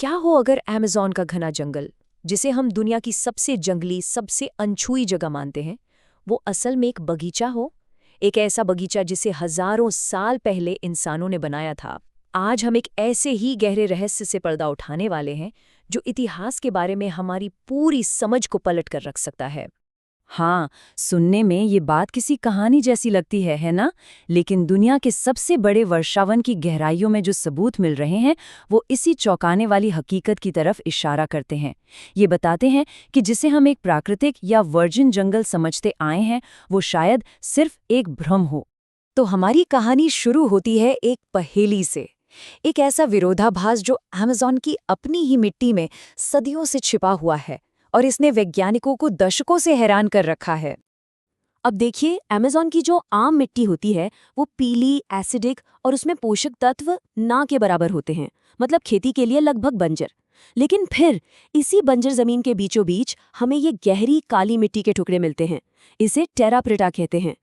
क्या हो अगर अमेज़न का घना जंगल, जिसे हम दुनिया की सबसे जंगली, सबसे अनछुई जगह मानते हैं, वो असल में एक बगीचा हो? एक ऐसा बगीचा जिसे हज़ारों साल पहले इंसानों ने बनाया था। आज हम एक ऐसे ही गहरे रहस्य से पर्दा उठाने वाले हैं, जो इतिहास के बारे में हमारी पूरी समझ को पलट कर रख सकता है। हाँ, सुनने में ये बात किसी कहानी जैसी लगती है ना? लेकिन दुनिया के सबसे बड़े वर्षावन की गहराइयों में जो सबूत मिल रहे हैं, वो इसी चौंकाने वाली हकीकत की तरफ इशारा करते हैं। ये बताते हैं कि जिसे हम एक प्राकृतिक या वर्जिन जंगल समझते आए हैं, वो शायद सिर्फ एक भ्रम हो। तो हमारी कहानी शुरू होती है एक पहेली से। एक ऐसा विरोधाभास जो अमेज़न की अपनी ही मिट्टी में सदियों से छिपा हुआ है और इसने वैज्ञानिकों को दशकों से हैरान कर रखा है। अब देखिए, अमेज़न की जो आम मिट्टी होती है वो पीली, एसिडिक और उसमें पोषक तत्व ना के बराबर होते हैं, मतलब खेती के लिए लगभग बंजर। लेकिन फिर इसी बंजर जमीन के बीचों बीच हमें ये गहरी काली मिट्टी के टुकड़े मिलते हैं। इसे टेरा प्रेटा कहते हैं।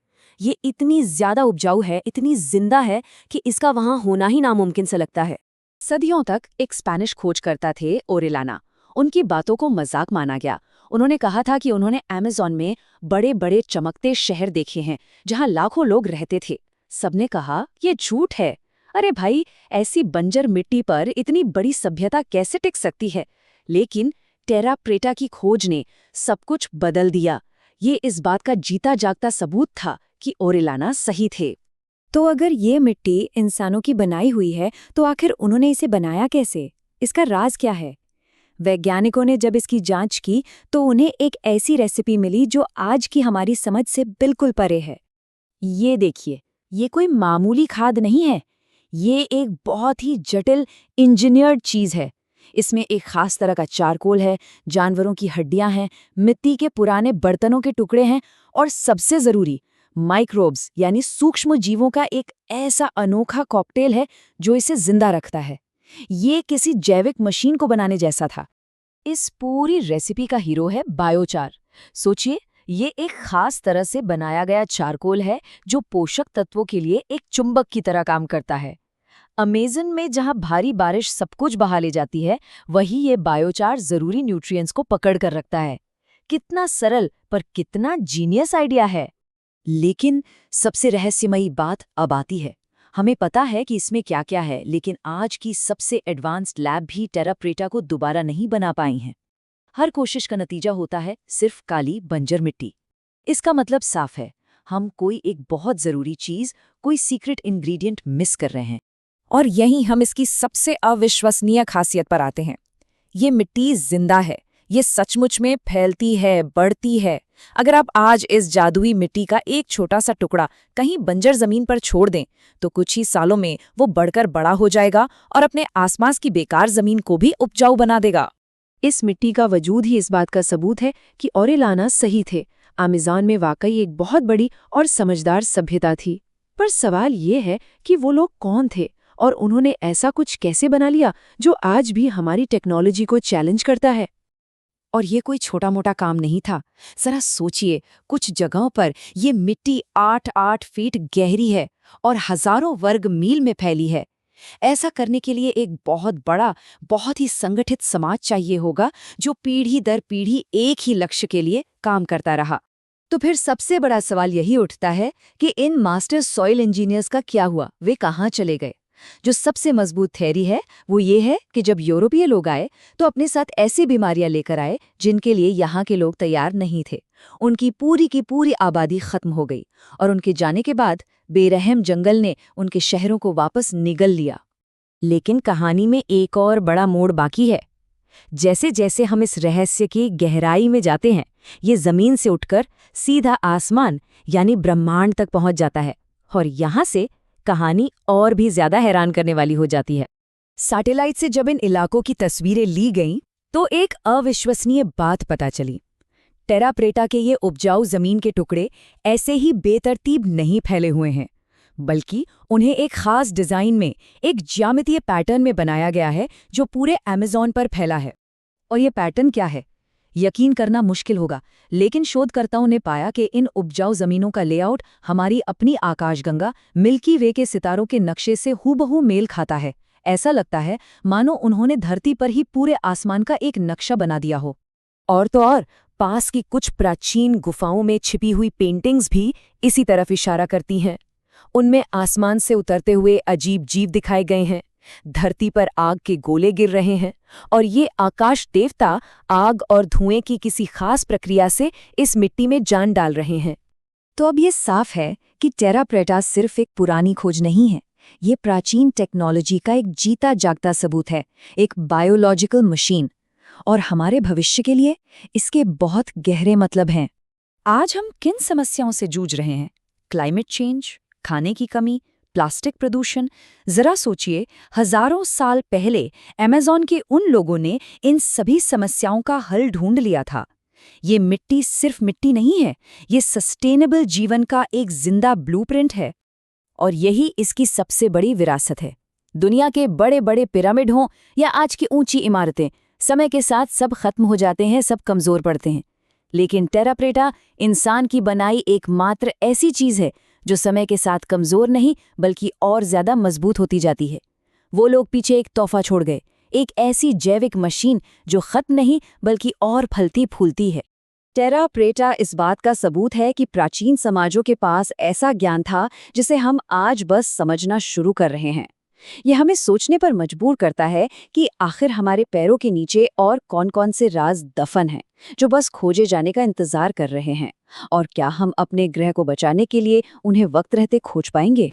ये इतनी ज्यादा उपजाऊ है, इतनी जिंदा है कि इसका वहां होना ही नामुमकिन सा लगता है। सदियों तक एक स्पेनिश खोजकर्ता थे, ओरेलाना। उनकी बातों को मजाक माना गया। उन्होंने कहा था कि उन्होंने अमेज़न में बड़े बड़े चमकते शहर देखे हैं जहां लाखों लोग रहते थे। सबने कहा ये झूठ है। अरे भाई, ऐसी बंजर मिट्टी पर इतनी बड़ी सभ्यता कैसे टिक सकती है? लेकिन टेरा प्रेटा की खोज ने सब कुछ बदल दिया। ये इस बात का जीता जागता सबूत था कि ओरेलाना सही थे। तो अगर ये मिट्टी इंसानों की बनाई हुई है, तो आखिर उन्होंने इसे बनाया कैसे? इसका राज क्या है? वैज्ञानिकों ने जब इसकी जांच की तो उन्हें एक ऐसी रेसिपी मिली जो आज की हमारी समझ से बिल्कुल परे है। ये देखिए, ये कोई मामूली खाद नहीं है। ये एक बहुत ही जटिल इंजीनियर्ड चीज है। इसमें एक खास तरह का चारकोल है, जानवरों की हड्डियां हैं, मिट्टी के पुराने बर्तनों के टुकड़े हैं और सबसे जरूरी, माइक्रोब्स यानी सूक्ष्म जीवों का एक ऐसा अनोखा कॉकटेल है जो इसे जिंदा रखता है। ये किसी जैविक मशीन को बनाने जैसा था। इस पूरी रेसिपी का हीरो है बायोचार। सोचिए, ये एक खास तरह से बनाया गया चारकोल है जो पोषक तत्वों के लिए एक चुंबक की तरह काम करता है। अमेज़न में जहां भारी बारिश सब कुछ बहा ले जाती है, वहीं ये बायोचार जरूरी न्यूट्रिएंट्स को पकड़ कर रखता है। कितना सरल पर कितना जीनियस आइडिया है। लेकिन सबसे रहस्यमयी बात अब आती है। हमें पता है कि इसमें क्या क्या है, लेकिन आज की सबसे एडवांस्ड लैब भी टेरा प्रेटा को दोबारा नहीं बना पाई हैं। हर कोशिश का नतीजा होता है सिर्फ काली बंजर मिट्टी। इसका मतलब साफ है, हम कोई एक बहुत जरूरी चीज, कोई सीक्रेट इंग्रेडिएंट मिस कर रहे हैं। और यहीं हम इसकी सबसे अविश्वसनीय खासियत पर आते हैं। ये मिट्टी जिंदा है, ये सचमुच में फैलती है, बढ़ती है। अगर आप आज इस जादुई मिट्टी का एक छोटा सा टुकड़ा कहीं बंजर जमीन पर छोड़ दें, तो कुछ ही सालों में वो बढ़कर बड़ा हो जाएगा और अपने आसपास की बेकार जमीन को भी उपजाऊ बना देगा। इस मिट्टी का वजूद ही इस बात का सबूत है कि ओरेलाना सही थे। अमेज़न में वाकई एक बहुत बड़ी और समझदार सभ्यता थी। पर सवाल ये है कि वो लोग कौन थे और उन्होंने ऐसा कुछ कैसे बना लिया जो आज भी हमारी टेक्नोलॉजी को चैलेंज करता है। और ये कोई छोटा मोटा काम नहीं था। जरा सोचिए, कुछ जगहों पर ये मिट्टी 8-8 फीट गहरी है और हजारों वर्ग मील में फैली है। ऐसा करने के लिए एक बहुत बड़ा, बहुत ही संगठित समाज चाहिए होगा जो पीढ़ी दर पीढ़ी एक ही लक्ष्य के लिए काम करता रहा। तो फिर सबसे बड़ा सवाल यही उठता है कि इन मास्टर सॉइल इंजीनियर्स का क्या हुआ? वे कहाँ चले गए? जो सबसे मजबूत थ्योरी है वो ये है कि जब यूरोपीय लोग आए तो अपने साथ ऐसी बीमारियां लेकर आए जिनके लिए यहाँ के लोग तैयार नहीं थे। उनकी पूरी की पूरी आबादी खत्म हो गई और उनके जाने के बाद बेरहम जंगल ने उनके शहरों को वापस निगल लिया। लेकिन कहानी में एक और बड़ा मोड़ बाकी है। जैसे जैसे हम इस रहस्य की गहराई में जाते हैं, ये जमीन से उठकर सीधा आसमान यानी ब्रह्मांड तक पहुंच जाता है और यहाँ से कहानी और भी ज्यादा हैरान करने वाली हो जाती है। सैटेलाइट से जब इन इलाकों की तस्वीरें ली गईं, तो एक अविश्वसनीय बात पता चली। टेरा प्रेटा के ये उपजाऊ जमीन के टुकड़े ऐसे ही बेतरतीब नहीं फैले हुए हैं, बल्कि उन्हें एक खास डिजाइन में, एक ज्यामितीय पैटर्न में बनाया गया है जो पूरे अमेज़न पर फैला है। और ये पैटर्न क्या है, यकीन करना मुश्किल होगा, लेकिन शोधकर्ताओं ने पाया कि इन उपजाऊ जमीनों का लेआउट हमारी अपनी आकाशगंगा मिल्की वे के सितारों के नक्शे से हूबहू मेल खाता है। ऐसा लगता है मानो उन्होंने धरती पर ही पूरे आसमान का एक नक्शा बना दिया हो। और तो और, पास की कुछ प्राचीन गुफाओं में छिपी हुई पेंटिंग्स भी इसी तरफ इशारा करती हैं। उनमें आसमान से उतरते हुए अजीब जीव दिखाए गए हैं, धरती पर आग के गोले गिर रहे हैं, और ये आकाश देवता आग और धुएं की किसी खास प्रक्रिया से इस मिट्टी में जान डाल रहे हैं। तो अब ये साफ है कि टेरा प्रेटा सिर्फ एक पुरानी खोज नहीं है, ये प्राचीन टेक्नोलॉजी का एक जीता जागता सबूत है, एक बायोलॉजिकल मशीन। और हमारे भविष्य के लिए इसके बहुत गहरे मतलब हैं। आज हम किन समस्याओं से जूझ रहे हैं? क्लाइमेट चेंज, खाने की कमी, प्लास्टिक प्रदूषण। जरा सोचिए, हजारों साल पहले अमेज़न के उन लोगों ने इन सभी समस्याओं का हल ढूंढ लिया था। ये मिट्टी सिर्फ मिट्टी नहीं है, ये सस्टेनेबल जीवन का एक जिंदा ब्लूप्रिंट है। और यही इसकी सबसे बड़ी विरासत है। दुनिया के बड़े बड़े पिरामिड हों या आज की ऊंची इमारतें, समय के साथ सब खत्म हो जाते हैं, सब कमजोर पड़ते हैं। लेकिन टेरा प्रेटा इंसान की बनाई एकमात्र ऐसी चीज है जो समय के साथ कमजोर नहीं बल्कि और ज्यादा मजबूत होती जाती है। वो लोग पीछे एक तोहफा छोड़ गए, एक ऐसी जैविक मशीन जो खत्म नहीं बल्कि और फलती फूलती है। टेरा प्रेटा इस बात का सबूत है कि प्राचीन समाजों के पास ऐसा ज्ञान था जिसे हम आज बस समझना शुरू कर रहे हैं। ये हमें सोचने पर मजबूर करता है कि आखिर हमारे पैरों के नीचे और कौन-कौन से राज दफन हैं, जो बस खोजे जाने का इंतजार कर रहे हैं, और क्या हम अपने ग्रह को बचाने के लिए उन्हें वक्त रहते खोज पाएंगे।